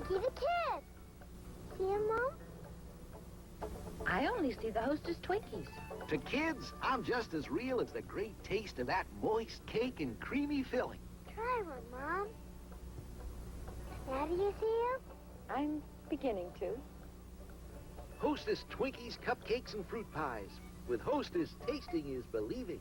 Twinkie the Kid. See him, Mom? I only see the Hostess Twinkies. To kids, I'm just as real as the great taste of that moist cake and creamy filling. Try one, Mom. Now do you see him? I'm beginning to. Hostess Twinkies, cupcakes, and fruit pies. With Hostess, tasting is believing.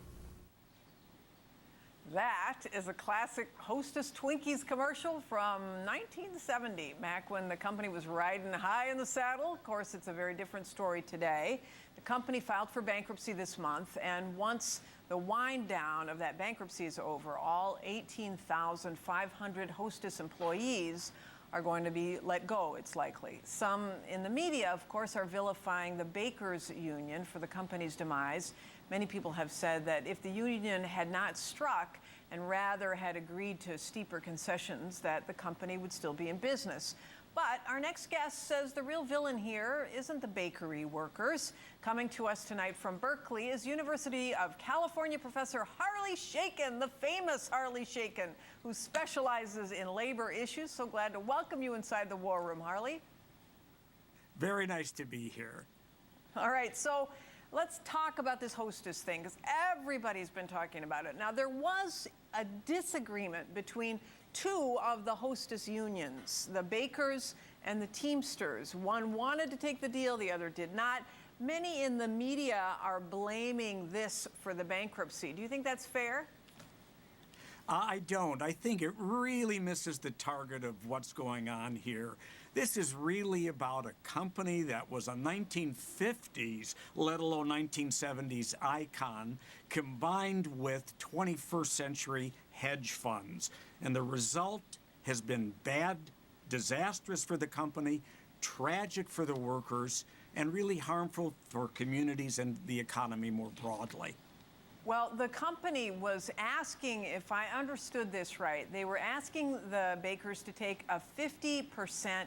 That is a classic Hostess Twinkies commercial from 1970, back when the company was riding high in the saddle. Of course, it's a very different story today. The company filed for bankruptcy this month, and once the wind down of that bankruptcy is over, all 18,500 Hostess employees are going to be let go, it's likely. Some in the media, of course, are vilifying the Bakers Union for the company's demise. Many people have said that if the union had not struck and rather had agreed to steeper concessions, that the company would still be in business. But our next guest says the real villain here isn't the bakery workers. Coming to us tonight from Berkeley is University of California professor Harley Shaken, the famous Harley Shaken, who specializes in labor issues. So glad to welcome you inside the War Room, Harley. Very nice to be here. All right, so let's talk about this Hostess thing, because everybody's been talking about it. Now, there was a disagreement between two of the Hostess unions, the Bakers and the Teamsters. One wanted to take the deal, the other did not. Many in the media are blaming this for the bankruptcy. Do you think that's fair? I don't. I think it really misses the target of what's going on here. This is really about a company that was a 1950s, let alone 1970s icon, combined with 21st century hedge funds. And the result has been bad, disastrous for the company, tragic for the workers, and really harmful for communities and the economy more broadly. Well, the company was asking, if I understood this right, they were asking the Bakers to take a 50%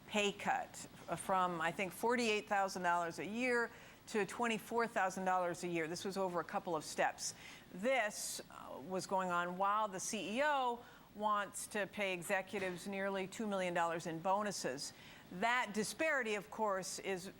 pay cut from, I think, $48,000 a year to $24,000 a year. This was over a couple of steps. This was going on while the CEO wants to pay executives nearly $2 million in bonuses. That disparity, of course, is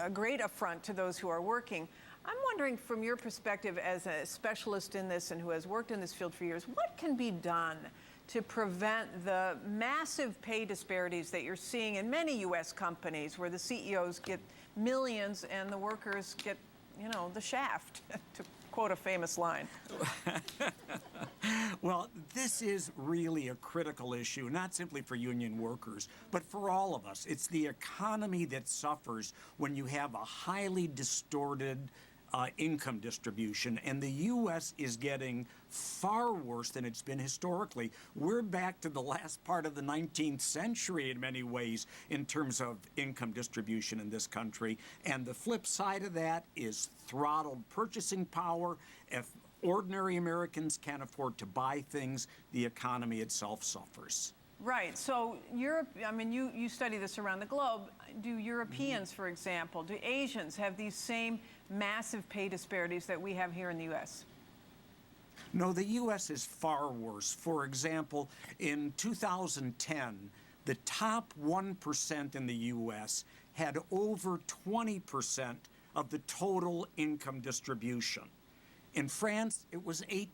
a great affront to those who are working. I'm wondering, from your perspective as a specialist in this and who has worked in this field for years, what can be done to prevent the massive pay disparities that you're seeing in many U.S. companies, where the CEOs get millions and the workers get, you know, the shaft, to quote a famous line? Well, this is really a critical issue, not simply for union workers, but for all of us. It's the economy that suffers when you have a highly distorted income distribution, and the U.S. is getting far worse than it's been historically. We're back to the last part of the 19th century in many ways in terms of income distribution in this country, and the flip side of that is throttled purchasing power. If ordinary Americans can't afford to buy things, the economy itself suffers. Right. So Europe, I mean, you study this around the globe. Do Europeans, for example, do Asians have these same massive pay disparities that we have here in the U.S.? No, the U.S. is far worse. For example, in 2010, the top 1% in the U.S. had over 20% of the total income distribution. In France, it was 8%.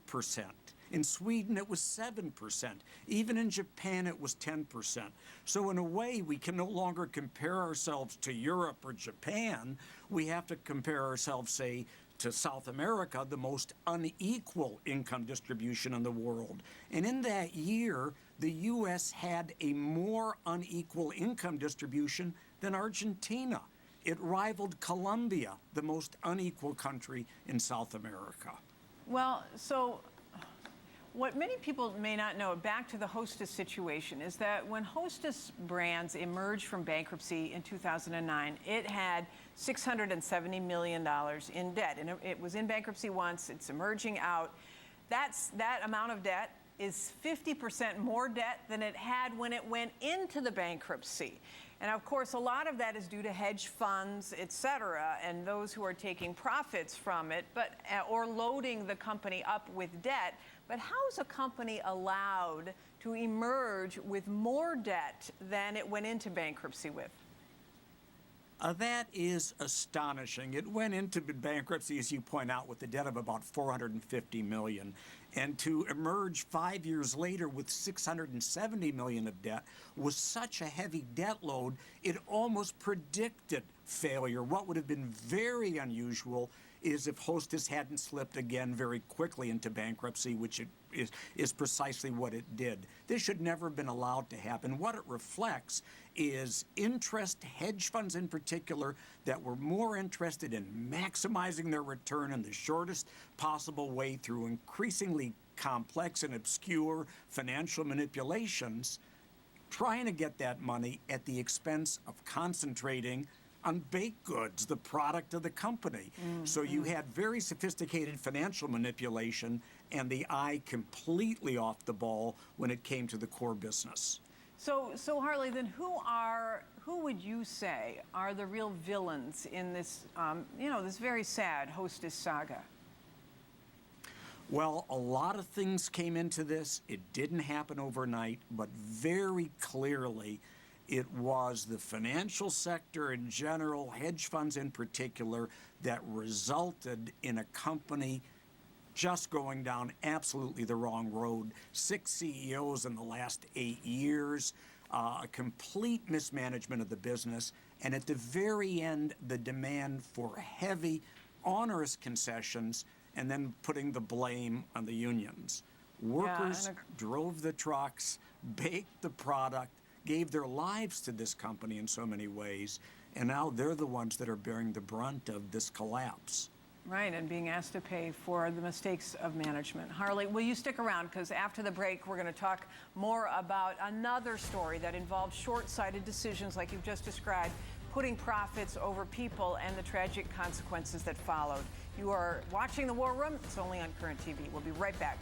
In Sweden, it was 7%. Even in Japan, it was 10%. So in a way, we can no longer compare ourselves to Europe or Japan. We have to compare ourselves, say, to South America, the most unequal income distribution in the world. And in that year, the U.S. had a more unequal income distribution than Argentina. It rivaled Colombia, the most unequal country in South America. Well, so what many people may not know, back to the Hostess situation, is that when Hostess Brands emerged from bankruptcy in 2009, it had $670 million in debt. And it was in bankruptcy once, it's emerging out. That amount of debt is 50% more debt than it had when it went into the bankruptcy. And of course, a lot of that is due to hedge funds, et cetera, and those who are taking profits from it, or loading the company up with debt. But how is a company allowed to emerge with more debt than it went into bankruptcy with. That is astonishing. It went into bankruptcy, as you point out, with a debt of about $450 million. And to emerge 5 years later with $670 million of debt was such a heavy debt load, it almost predicted failure. What would have been very unusual is if Hostess hadn't slipped again very quickly into bankruptcy, which it is precisely what it did. This should never have been allowed to happen. What it reflects is interest hedge funds in particular that were more interested in maximizing their return in the shortest possible way through increasingly complex and obscure financial manipulations, trying to get that money at the expense of concentrating on baked goods, the product of the company. So you had very sophisticated financial manipulation and the eye completely off the ball when it came to the core business. So Harley, then who would you say are the real villains in this, this very sad Hostess saga? Well, a lot of things came into this. It didn't happen overnight, but very clearly it was the financial sector in general, hedge funds in particular, that resulted in a company just going down absolutely the wrong road. 6 CEOs in the last 8 years, a complete mismanagement of the business, and at the very end, the demand for heavy, onerous concessions, and then putting the blame on the unions. Workers drove the trucks, baked the product, gave their lives to this company in so many ways, and now they're the ones that are bearing the brunt of this collapse. Right, and being asked to pay for the mistakes of management. Harley, will you stick around? Because after the break, we're going to talk more about another story that involves short-sighted decisions like you've just described, putting profits over people and the tragic consequences that followed. You are watching The War Room. It's only on Current TV. We'll be right back.